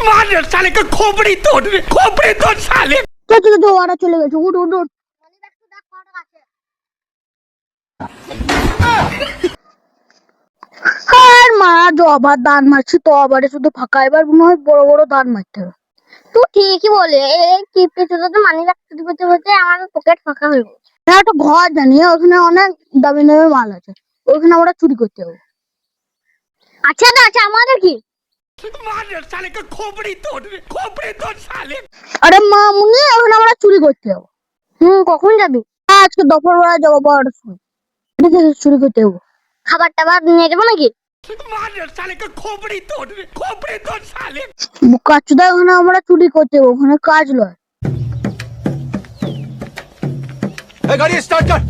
मार साले का खोपड़ी तोड़ साले। তো ওরা চলে গেছে, উঠ উঠ উঠ। আর মা জবার দান মারছি তো আবারে শুধু ফাঁকা, এবার মনে হয় বড় বড় দান মারতে হবে। তুই ঠিকই বলে, এই টিপতে চুলোতে মানি ব্যাগ চুরি করতে করতে আমার পকেট ফাঁকা হয়ে গেছে। হ্যাঁ, একটা ঘর জানি ওখানে অনেক দামি দামি মাল আছে, ওখানে আমরা চুরি করতে হবে। আচ্ছা তো আচ্ছা, আমাদের কি? मार साले का खोपड़ी तोड़ साले। আরে মা মুনি, ওখানে আমরা চুরি করতে হবে। কখন যাবি? আজকে দুপুর বেলা যাবো 12টার সময়, ঠিক আছে? চুরি করতে হবে। খাবার টাবার নিয়ে যাবো নাকি? मार साले का खोपड़ी तोड़ साले। কাচুদা, ওখানে আমরা চুরি করতে হবে, ওখানে কাজ লয়। गाड़ी स्टार्ट कर।